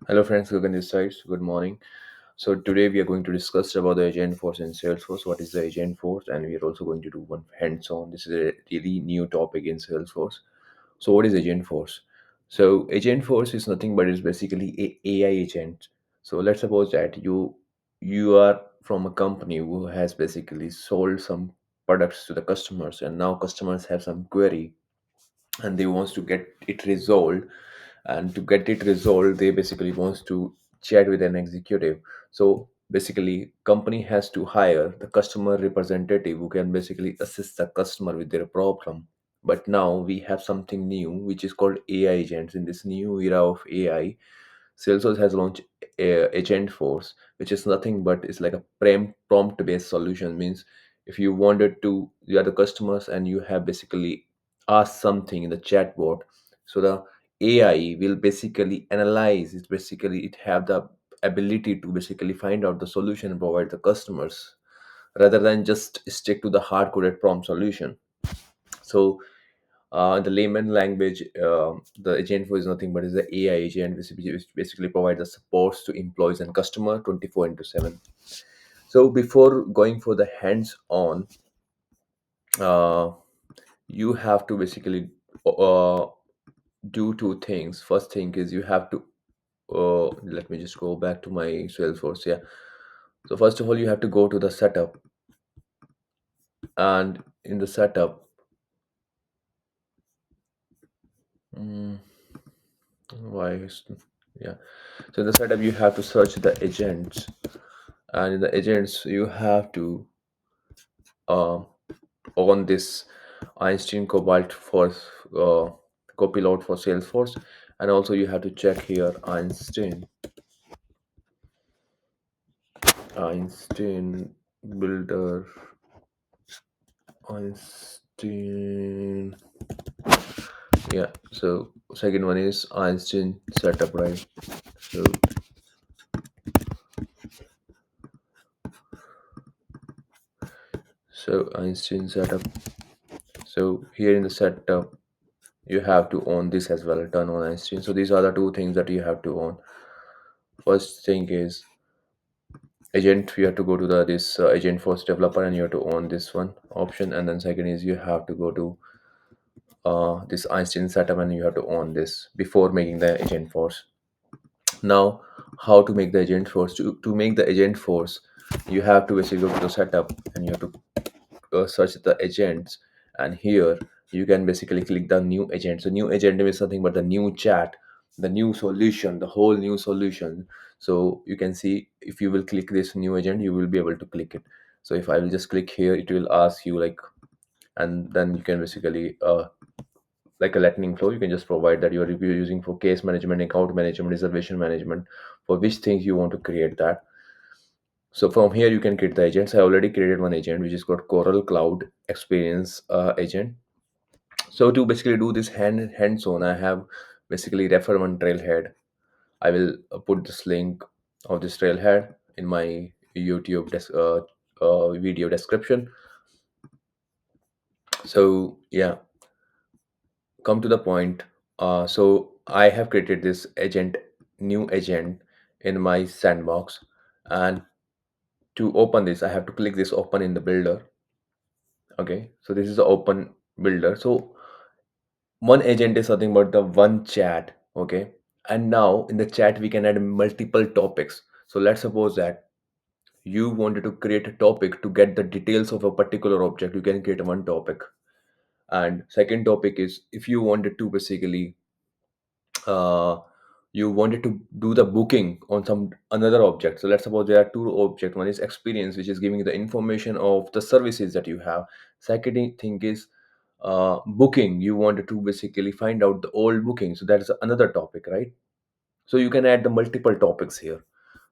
Hello friends, Gagan this side. Good morning. So today we are going to discuss about the Agentforce in Salesforce. What is the Agentforce? And we are also going to do one hands-on. This is a really new topic in Salesforce. So what is Agentforce? So Agentforce is nothing but it's basically a AI agent. So let's suppose that you are from a company who has basically sold some products to the customers, and now customers have some query and they wants to get it resolved, and to get it resolved they basically wants to chat with an executive. So basically company has to hire the customer representative who can basically assist the customer with their problem. But now we have something new which is called AI agents. In this new era of AI, Salesforce has launched Agentforce, which is nothing but it's like a prompt based solution. Means if you wanted to, you are the customers and you have basically asked something in the chatbot, so the AI will basically analyze it. Basically, it have the ability to basically find out the solution and provide the customers rather than just stick to the hard coded prompt solution. So in the layman language, the agent is nothing but is the AI agent, which basically provides the supports to employees and customer 24 into 7. So before going for the hands-on, uh, you have to basically uh, do two things. First thing is you have to let me just go back to my Salesforce. Yeah. So first of all, you have to go to the setup, and in the setup, mm, why? Yeah. So in the setup, you have to search the agents, and in the agents, you have to uh, on this Einstein Cobalt for uh, Copilot for Salesforce, and also you have to check here Einstein Builder, Einstein. Yeah. So second one is Einstein Setup, right? So Einstein Setup. So here in the setup, you have to own this as well. Turn on Einstein. So these are the two things that you have to own. First thing is agent. You have to go to the this agent force developer and you have to own this one option. And then second is you have to go to this Einstein setup and you have to own this before making the agent force. Now, how to make the agent force? To make the agent force, you have to basically go to the setup and you have to search the agents, and here you can basically click the new agent. So new agent is something but the new chat, the new solution, the whole new solution. So you can see if you will click this new agent you will be able to click it. So if I will just click here, it will ask you like, and then you can basically like a lightning flow, you can just provide that you are using for case management, account management, reservation management, for which things you want to create that. So from here you can create the agents. I already created one agent which is called Coral Cloud Experience Agent. So to basically do this hands-on, I have basically refer one trailhead. I will put this link of this trailhead in my YouTube video description. So yeah, come to the point. So I have created this agent, new agent in my sandbox, and to open this, I have to click this open in the builder. Okay, so this is the open builder. So one agent is nothing but the one chat. Okay, and now in the chat we can add multiple topics. So let's suppose that you wanted to create a topic to get the details of a particular object. You can create one topic, and second topic is if you wanted to basically uh, you wanted to do the booking on some another object. So let's suppose there are two objects. One is experience, which is giving you the information of the services that you have. Second thing is booking. You wanted to basically find out the old booking. So that's another topic, right? So you can add the multiple topics here.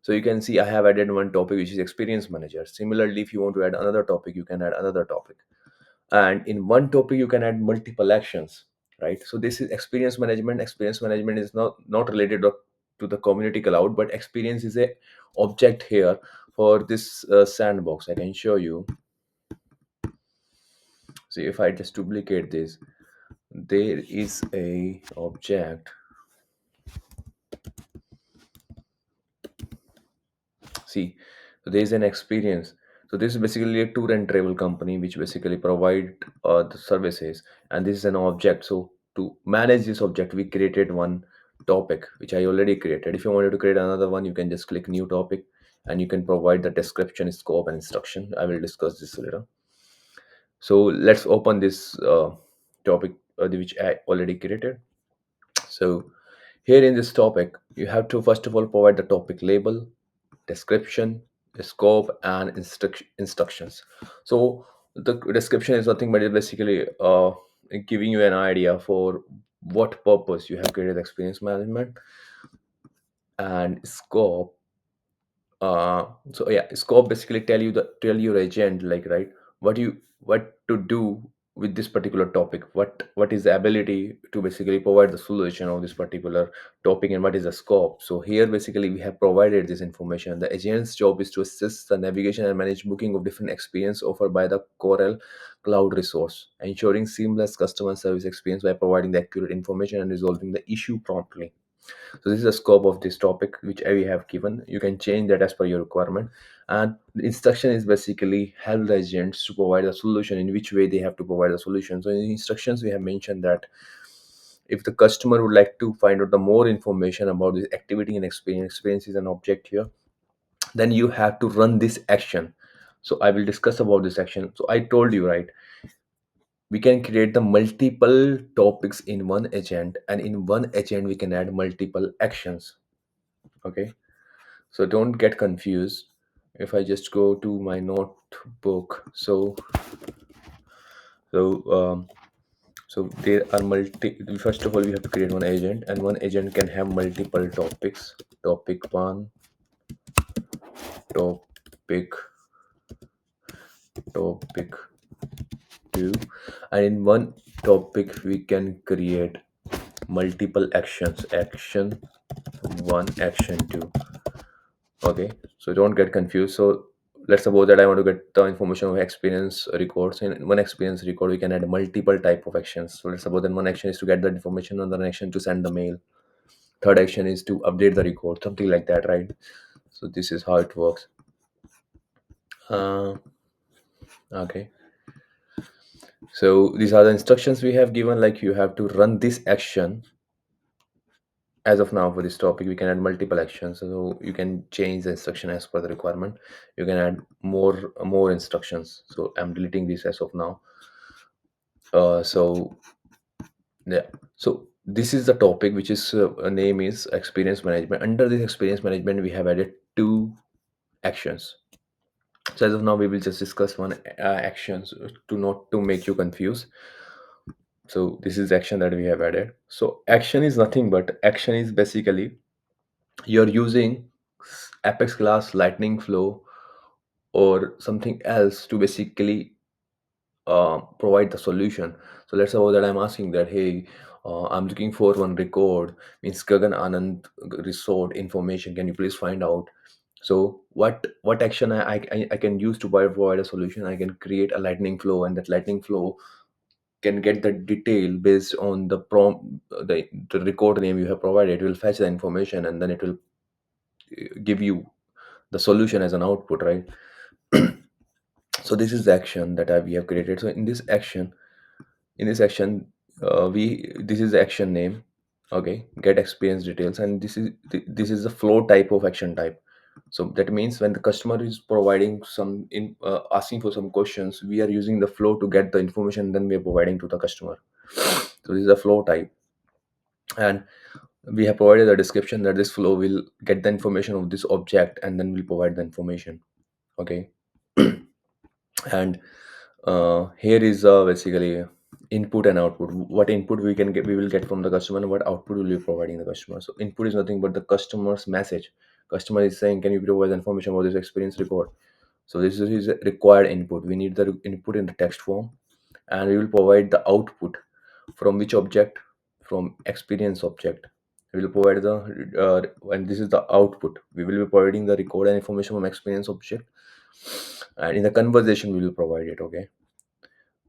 So you can see I have added one topic which is experience manager. Similarly, if you want to add another topic, you can add another topic, and in one topic you can add multiple actions, right? So this is experience management. Experience management is not related to the community cloud, but experience is a object here for this sandbox. I can show you. See, if I just duplicate this, there is a object. see, so there is an experience. So this is basically a tour and travel company which basically provide the services, and this is an object. So to manage this object, we created one topic which I already created. If you wanted to create another one, you can just click new topic, and you can provide the description, scope, and instruction. I will discuss this later. So let's open this topic which I already created. So here in this topic, you have to first of all provide the topic label, description, scope, and instructions. So the description is nothing but it basically giving you an idea for what purpose you have created experience management. And scope, so yeah, scope basically tell your agent, like, right, what to do with this particular topic, what is the ability to basically provide the solution of this particular topic, and what is the scope. So here basically we have provided this information. The agent's job is to assist the navigation and manage booking of different experience offered by the Corel cloud resource, ensuring seamless customer service experience by providing the accurate information and resolving the issue promptly. So this is the scope of this topic which we have given. You can change that as per your requirement. And the instruction is basically help the agents to provide a solution, in which way they have to provide a solution. So in the instructions we have mentioned that if the customer would like to find out the more information about this activity and experience is an object here, then you have to run this action. So I will discuss about this action. So I told you, right, we can create the multiple topics in one agent, and in one agent we can add multiple actions. Okay, so don't get confused. If I just go to my notebook, so so there are multi, first of all we have to create one agent, and one agent can have multiple topics. Topic 1, topic topic 2, and in one topic we can create multiple actions. Action 1, action 2. Okay, so don't get confused. So let's suppose that I want to get the information of experience records. In one experience record we can add multiple type of actions. So let's suppose that one action is to get the information, another action to send the mail, third action is to update the record, something like that, right? So this is how it works. Okay, so these are the instructions we have given, like you have to run this action. As of now, for this topic we can add multiple actions, so you can change the instruction as per the requirement. You can add more instructions. So I'm deleting this as of now. So yeah, so this is the topic which is name is experience management. Under this experience management we have added two actions. So as of now we will just discuss one actions to not to make you confused. So this is the action that we have added. So action is nothing but action is basically you're using Apex class lightning flow or something else to basically provide the solution. So let's suppose that I'm asking that, hey, I'm looking for one record, means Gagan Anand resort information. Can you please find out? So what action I can use to provide a solution? I can create a lightning flow, and that lightning flow can get the detail based on the prompt, the record name you have provided. It will fetch the information, and then it will give you the solution as an output, right? So this is the action that we have created. So in this action we this is the action name. Okay, get experience details, and this is the flow type of action type. So that means when the customer is providing some in asking for some questions, we are using the flow to get the information, then we are providing to the customer. So this is a flow type, and we have provided a description that this flow will get the information of this object, and then we'll provide the information. Okay. And here is basically input and output. What input we will get from the customer, and what output will be providing the customer. So input is nothing but the customer's message. Customer is saying, can you provide information about this experience report? So this is a required input. We need the input in the text form, and we will provide the output from which object? From experience object. We will provide the and this is the output. We will be providing the record and information from experience object, and in the conversation we will provide it. Okay,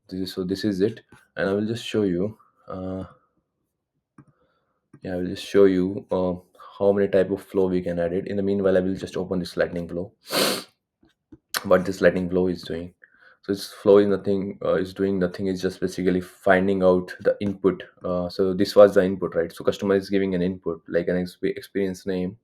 this is it, and I will just show you. uh, yeah, I will just show you how many type of flow we can add it. In the meanwhile, I will just open this lightning flow. What this lightning flow is doing, so this flow is nothing, is doing nothing, is just basically finding out the input. So this was the input, right? So customer is giving an input like an experience name.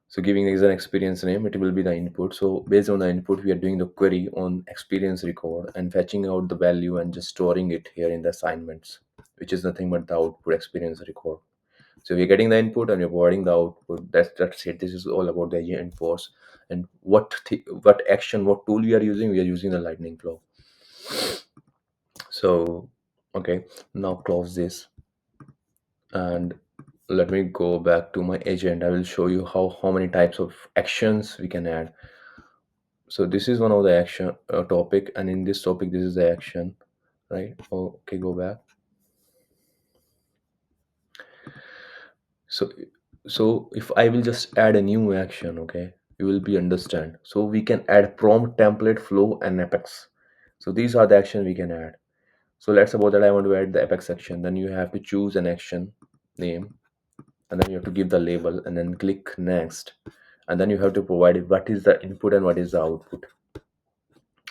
So giving is an experience name, it will be the input. So based on the input, we are doing the query on experience record and fetching out the value and just storing it here in the assignments, which is nothing but the output experience record. So we're getting the input and we're providing the output. That's it. This is all about the agent force. And what action, what tool we are using? We are using the lightning flow. So okay, now close this and let me go back to my agent. I will show you how many types of actions we can add. So this is one of the action topic, and in this topic this is the action, right? Okay, go back. So so if I will just add a new action, okay, you will be understand. So we can add prompt, template, flow, and apex. So these are the action we can add. So let's suppose that I want to add the apex action. Then you have to choose an action name, and then you have to give the label and then click next, and then you have to provide what is the input and what is the output.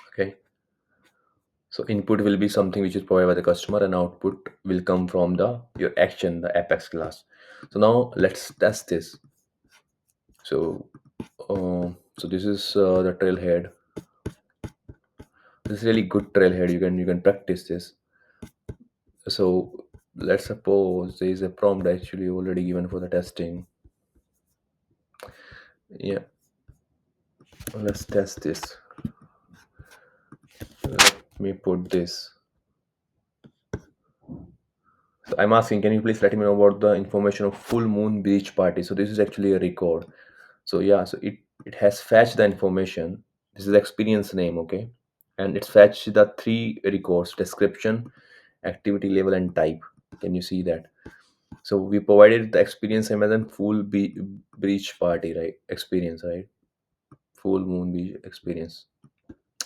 Okay, so input will be something which is provided by the customer, and output will come from the your action, the apex class. So now let's test this. So so this is the trailhead. This is really good trailhead. You can practice this. So let's suppose there is a prompt actually already given for the testing. Yeah, let's test this. Let me put this. So I'm asking, can you please let me know about the information of full moon beach party? So this is actually a record. So yeah, so it has fetched the information. This is the experience name, okay, and it's fetched the three records: description, activity level, and type. Can you see that? So we provided the experience name as a full beach party, right? Experience, right? Full moon beach experience.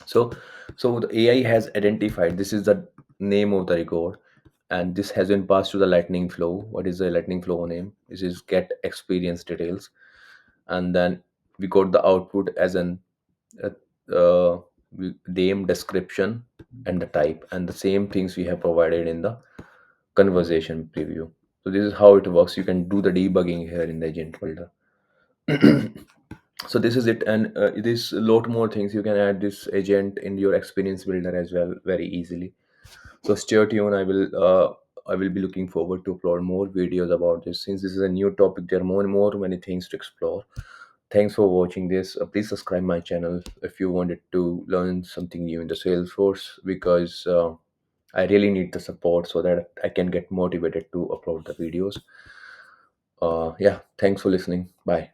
So so the AI has identified this is the name of the record, and this has been passed to the lightning flow. What is the lightning flow name? This is get experience details, and then we got the output as an uh, uh, name, description, and the type, and the same things we have provided in the conversation preview. So this is how it works. You can do the debugging here in the agent builder. So this is it, and it is a lot more things. You can add this agent in your experience builder as well very easily. So stay tuned. I will be looking forward to upload more videos about this. Since this is a new topic, there are more and more many things to explore. Thanks for watching this. Please subscribe my channel if you wanted to learn something new in the Salesforce, because I really need the support so that I can get motivated to upload the videos. Yeah, thanks for listening. Bye.